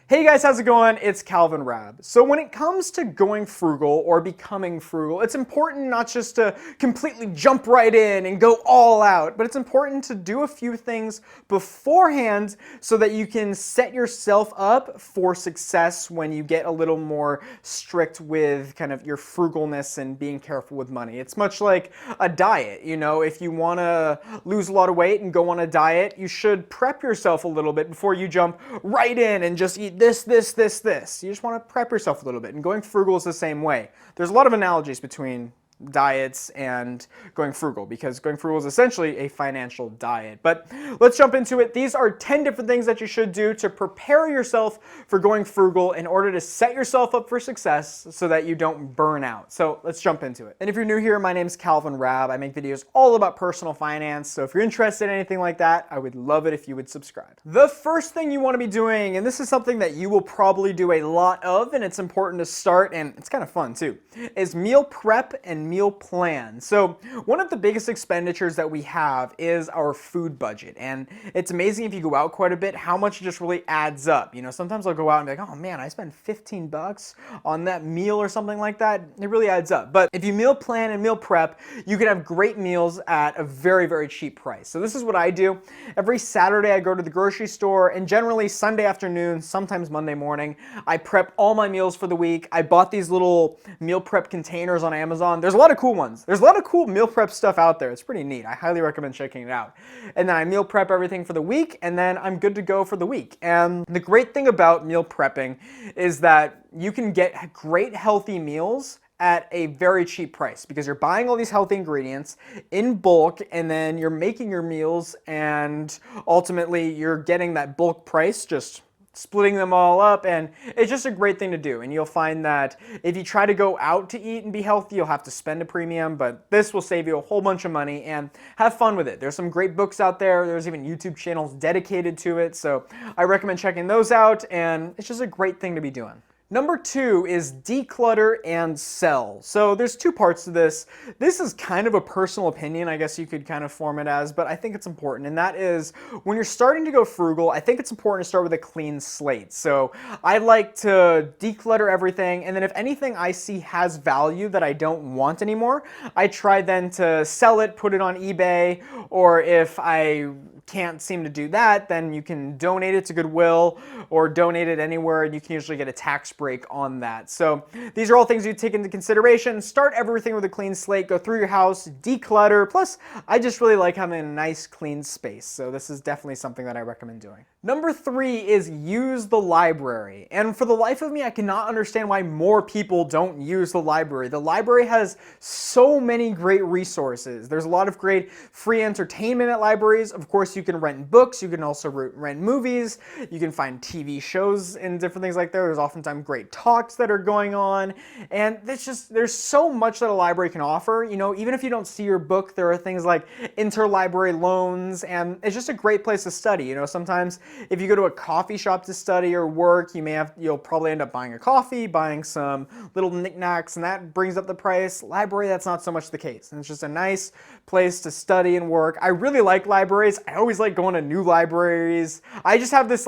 Hey guys, how's it going? It's Calvin Rab. So when it comes to going frugal or becoming frugal, it's important not just to completely jump right in and go all out, but it's important to do a few things beforehand so that you can set yourself up for success when you get a little more strict with kind of your frugalness and being careful with money. It's much like a diet, if you want to lose a lot of weight and go on a diet, you should prep yourself a little bit before you jump right in and just eat this. You just want to prep yourself a little bit, and going frugal is the same way. There's a lot of analogies between diets and going frugal, because going frugal is essentially a financial diet. But let's jump into it. These are 10 different things that you should do to prepare yourself for going frugal in order to set yourself up for success so that you don't burn out. So let's jump into it. And if you're new here, my name's Calvin Rab. I make videos all about personal finance. So if you're interested in anything like that, I would love it if you would subscribe. The first thing you want to be doing, and this is something that you will probably do a lot of, and it's important to start, and it's kind of fun too, is meal prep and meal plan. So one of the biggest expenditures that we have is our food budget, and it's amazing if you go out quite a bit how much it just really adds up. Sometimes I'll go out and be like, oh man, I spent 15 bucks on that meal or something like that. It really adds up. But if you meal plan and meal prep, you can have great meals at a very, very cheap price. So this is what I do. Every Saturday I go to the grocery store, and generally Sunday afternoon, sometimes Monday morning, I prep all my meals for the week. I bought these little meal prep containers on Amazon. There's a lot of cool ones. There's a lot of cool meal prep stuff out there. It's pretty neat. I highly recommend checking it out. And then I meal prep everything for the week, and then I'm good to go for the week. And the great thing about meal prepping is that you can get great healthy meals at a very cheap price, because you're buying all these healthy ingredients in bulk, and then you're making your meals, and ultimately you're getting that bulk price, just splitting them all up, and it's just a great thing to do. And you'll find that if you try to go out to eat and be healthy, you'll have to spend a premium, but this will save you a whole bunch of money, and have fun with it. There's some great books out there. There's even YouTube channels dedicated to it, so I recommend checking those out, and it's just a great thing to be doing. Number 2 is declutter and sell. So there's two parts to this. This is kind of a personal opinion, I guess you could kind of form it as, but I think it's important. And that is, when you're starting to go frugal, I think it's important to start with a clean slate. So I like to declutter everything, and then if anything I see has value that I don't want anymore, I try then to sell it, put it on eBay, or if I can't seem to do that, then you can donate it to Goodwill or donate it anywhere, and you can usually get a tax break on that. So these are all things you take into consideration. Start everything with a clean slate, go through your house, declutter. Plus, I just really like having a nice clean space. So this is definitely something that I recommend doing. Number 3 is use the library. And for the life of me, I cannot understand why more people don't use the library. The library has so many great resources. There's a lot of great free entertainment at libraries. Of course, you can rent books. You can also rent movies. You can find TV shows and different things like that. There's oftentimes great talks that are going on. And there's so much that a library can offer. Even if you don't see your book, there are things like interlibrary loans, and it's just a great place to study. Sometimes if you go to a coffee shop to study or work, you'll probably end up buying a coffee, buying some little knickknacks, and that brings up the price. Library, that's not so much the case. And it's just a nice place to study and work. I really like libraries. I always like going to new libraries. I just have this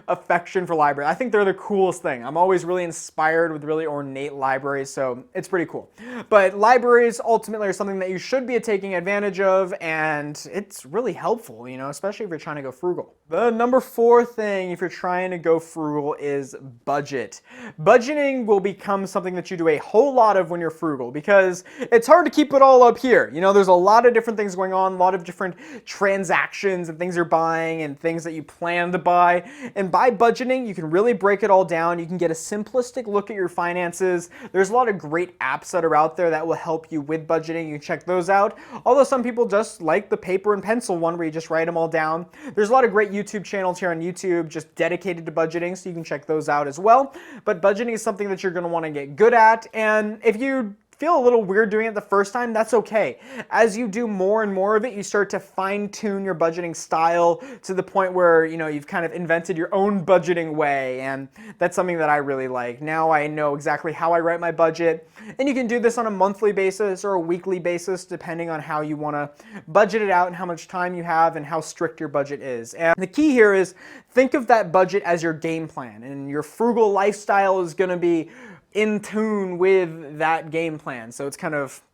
affection for libraries. I think they're the coolest thing. I'm always really inspired with really ornate libraries, so it's pretty cool. But libraries ultimately are something that you should be taking advantage of, and it's really helpful, especially if you're trying to go frugal. The number 4 thing, if you're trying to go frugal, is budget. Budgeting will become something that you do a whole lot of when you're frugal, because it's hard to keep it all up here. There's a lot of different things going on, a lot of different transactions and things you're buying and things that you plan to buy. And by budgeting, you can really break it all down. You can get a simplistic look at your finances. There's a lot of great apps that are out there that will help you with budgeting. You can check those out. Although some people just like the paper and pencil one where you just write them all down. There's a lot of great YouTube channels here on YouTube just dedicated to budgeting, so you can check those out as well. But budgeting is something that you're going to want to get good at. And if you feel a little weird doing it the first time, that's okay. As you do more and more of it, you start to fine tune your budgeting style to the point where, you've kind of invented your own budgeting way, and that's something that I really like. Now I know exactly how I write my budget, and you can do this on a monthly basis or a weekly basis depending on how you want to budget it out and how much time you have and how strict your budget is. And the key here is think of that budget as your game plan, and your frugal lifestyle is going to be in tune with that game plan. So it's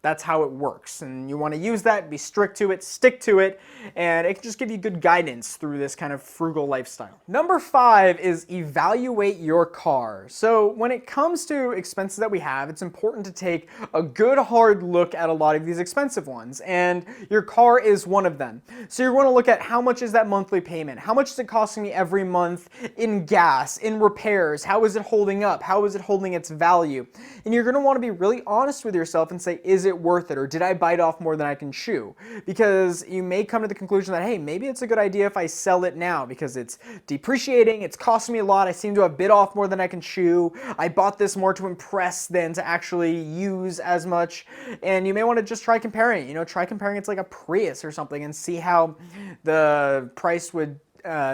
that's how it works. And you want to use that, be strict to it, stick to it, and it can just give you good guidance through this kind of frugal lifestyle. Number 5 is evaluate your car. So when it comes to expenses that we have, it's important to take a good hard look at a lot of these expensive ones, and your car is one of them. So you're going to look at how much is that monthly payment? How much is it costing me every month in gas, in repairs? How is it holding up? How is it holding its value? And you're going to want to be really honest with yourself and say, is it worth it, or did I bite off more than I can chew? Because you may come to the conclusion that, hey, maybe it's a good idea if I sell it now because it's depreciating, it's costing me a lot, I seem to have bit off more than I can chew, I bought this more to impress than to actually use as much. And you may want to just try comparing it. Try comparing it to like a Prius or something and see how the price would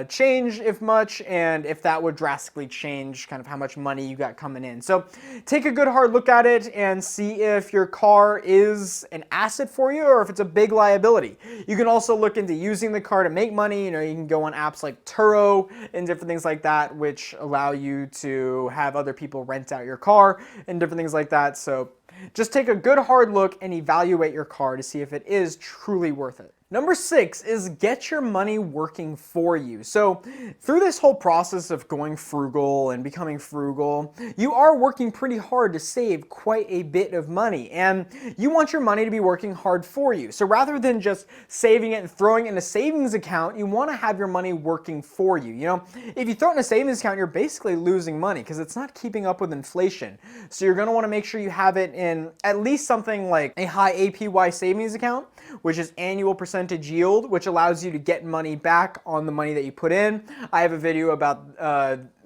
change, if much, and if that would drastically change kind of how much money you got coming in. So take a good hard look at it and see if your car is an asset for you or if it's a big liability. You can also look into using the car to make money. You can go on apps like Turo and different things like that, which allow you to have other people rent out your car and different things like that. So just take a good hard look and evaluate your car to see if it is truly worth it. Number 6 is get your money working for you. So through this whole process of going frugal and becoming frugal, you are working pretty hard to save quite a bit of money, and you want your money to be working hard for you. So rather than just saving it and throwing it in a savings account, you want to have your money working for you. If you throw it in a savings account, you're basically losing money because it's not keeping up with inflation. So you're going to want to make sure you have it in at least something like a high APY savings account, which is annual percentage yield, which allows you to get money back on the money that you put in. I have a video about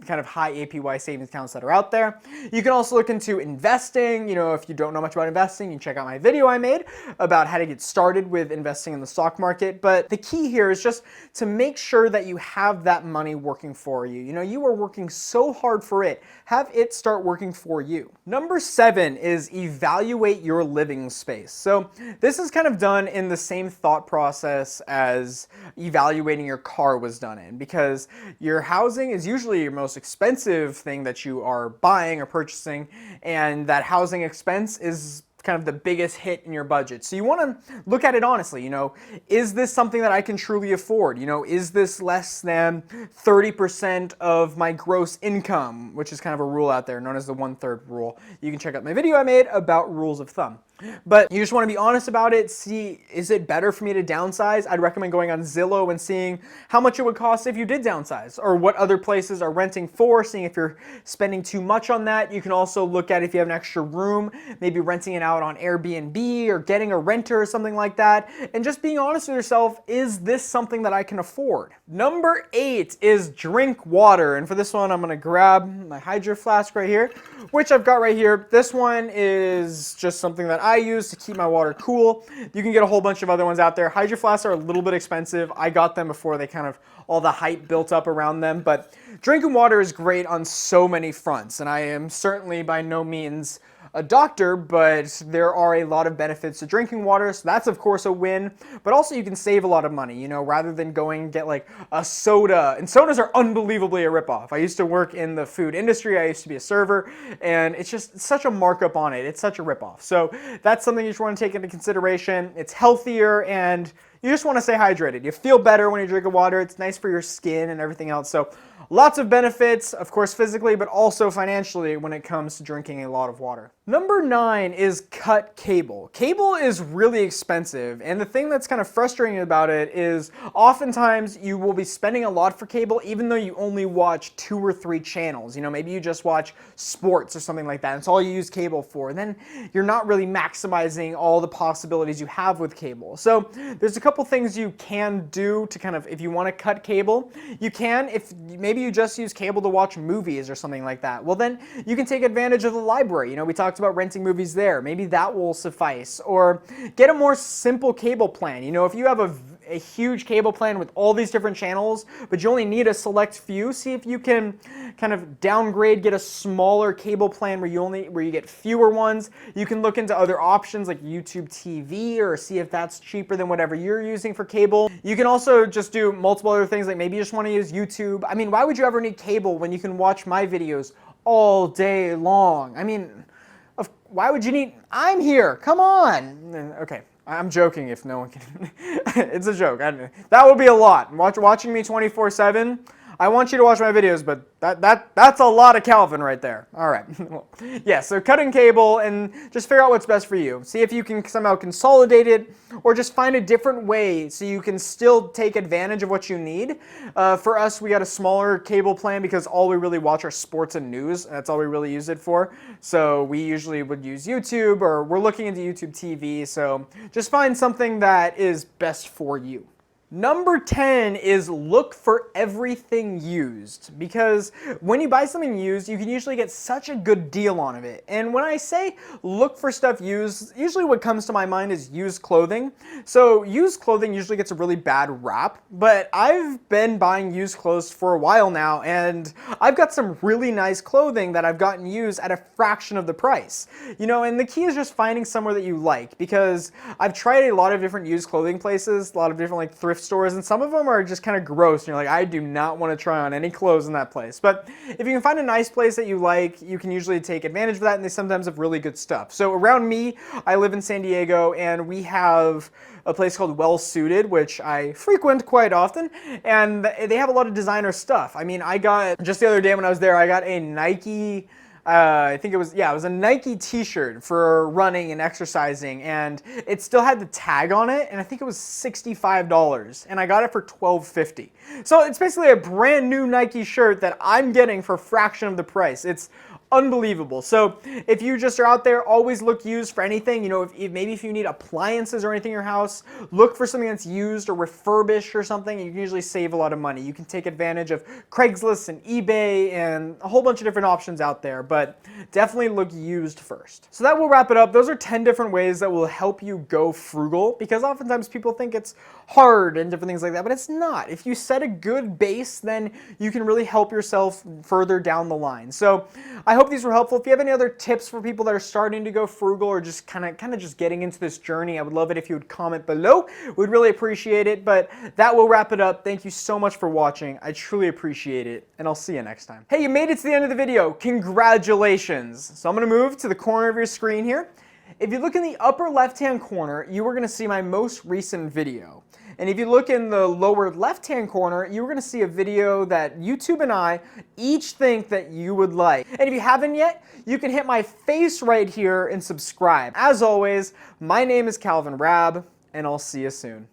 kind of high APY savings accounts that are out there. You can also look into investing. If you don't know much about investing, you can check out my video I made about how to get started with investing in the stock market. But the key here is just to make sure that you have that money working for you. You are working so hard for it. Have it start working for you. Number 7 is evaluate your living space. So this is kind of done in the same thought process as evaluating your car was done in, because your housing is usually your most expensive thing that you are buying or purchasing, and that housing expense is kind of the biggest hit in your budget. So you want to look at it honestly. Is this something that I can truly afford? Is this less than 30% of my gross income, which is kind of a rule out there known as the 1/3 rule. You can check out my video I made about rules of thumb. But you just want to be honest about it. See, is it better for me to downsize? I'd recommend going on Zillow and seeing how much it would cost if you did downsize, or what other places are renting for, seeing if you're spending too much on that. You can also look at if you have an extra room, maybe renting it out on Airbnb or getting a renter or something like that. And just being honest with yourself, is this something that I can afford? Number 8 is drink water. And for this one, I'm going to grab my Hydro Flask right here, which I've got right here. This one is just something that I use to keep my water cool. You can get a whole bunch of other ones out there. Hydro Flasks are a little bit expensive. I got them before they kind of all the hype built up around them, but drinking water is great on so many fronts, and I am certainly by no means a doctor, but there are a lot of benefits to drinking water, so that's of course a win. But also you can save a lot of money, rather than going and get like a soda. And sodas are unbelievably a ripoff. I used to work in the food industry, I used to be a server, and it's just such a markup on it. It's such a ripoff. So that's something you just want to take into consideration. It's healthier, and you just want to stay hydrated. You feel better when you're drinking water. It's nice for your skin and everything else. So lots of benefits, of course, physically, but also financially when it comes to drinking a lot of water. Number 9 is cut cable. Cable is really expensive, and the thing that's kind of frustrating about it is oftentimes you will be spending a lot for cable even though you only watch 2 or 3 channels. Maybe you just watch sports or something like that. It's all you use cable for. And then you're not really maximizing all the possibilities you have with cable. So there's a couple things you can do to kind of, if you want to cut cable, you can, if maybe maybe you just use cable to watch movies or something like that. Well, then you can take advantage of the library. You know, we talked about renting movies there. Maybe that will suffice. Or get a more simple cable plan. You know, if you have a huge cable plan with all these different channels, but you only need a select few, see if you can kind of downgrade, get a smaller cable plan where you get fewer ones. You can look into other options like YouTube TV or see if that's cheaper than whatever you're using for cable. You can also just do multiple other things, like maybe you just want to use YouTube. I mean, why would you ever need cable when you can watch my videos all day long? I mean, why would you need, I'm here, come on. Okay. I'm joking if no one can. It's a joke. That would be a lot. Watching me 24/7. I want you to watch my videos, but that's a lot of Calvin right there. All right. Yeah, so cutting cable and just figure out what's best for you. See if you can somehow consolidate it or just find a different way so you can still take advantage of what you need. For us, we got a smaller cable plan because all we really watch are sports and news. And that's all we really use it for. So we usually would use YouTube, or we're looking into YouTube TV. So just find something that is best for you. Number 10 is look for everything used, because when you buy something used, you can usually get such a good deal on it. And when I say look for stuff used, usually what comes to my mind is used clothing. So used clothing usually gets a really bad rap, but I've been buying used clothes for a while now, and I've got some really nice clothing that I've gotten used at a fraction of the price. You know, and the key is just finding somewhere that you like, because I've tried a lot of different used clothing places, a lot of different like thrift stores, and some of them are just kind of gross and you're like, I do not want to try on any clothes in that place. But if you can find a nice place that you like, you can usually take advantage of that, and they sometimes have really good stuff. So around me, I live in San Diego, and we have a place called Well Suited, which I frequent quite often, and they have a lot of designer stuff. I mean, I got, just the other day when I was there, I got a Nike, I think it was a Nike t-shirt for running and exercising, and it still had the tag on it, and I think it was $65, and I got it for $12.50. So it's basically a brand new Nike shirt that I'm getting for a fraction of the price. It's unbelievable. So if you just are out there, always look used for anything. You know, maybe if you need appliances or anything in your house, look for something that's used or refurbished or something. You can usually save a lot of money. You can take advantage of Craigslist and eBay and a whole bunch of different options out there, but definitely look used first. So that will wrap it up. Those are 10 different ways that will help you go frugal, because oftentimes people think it's hard and different things like that, but it's not. If you set a good base, then you can really help yourself further down the line. So I hope these were helpful. If you have any other tips for people that are starting to go frugal or just kind of just getting into this journey, I would love it if you would comment below. We'd really appreciate it, but that will wrap it up. Thank you so much for watching. I truly appreciate it, and I'll see you next time. Hey, you made it to the end of the video. Congratulations. So I'm going to move to the corner of your screen here. If you look in the upper left-hand corner, you are going to see my most recent video. And if you look in the lower left-hand corner, you're going to see a video that YouTube and I each think that you would like. And if you haven't yet, you can hit my face right here and subscribe. As always, my name is Calvin Rabb, and I'll see you soon.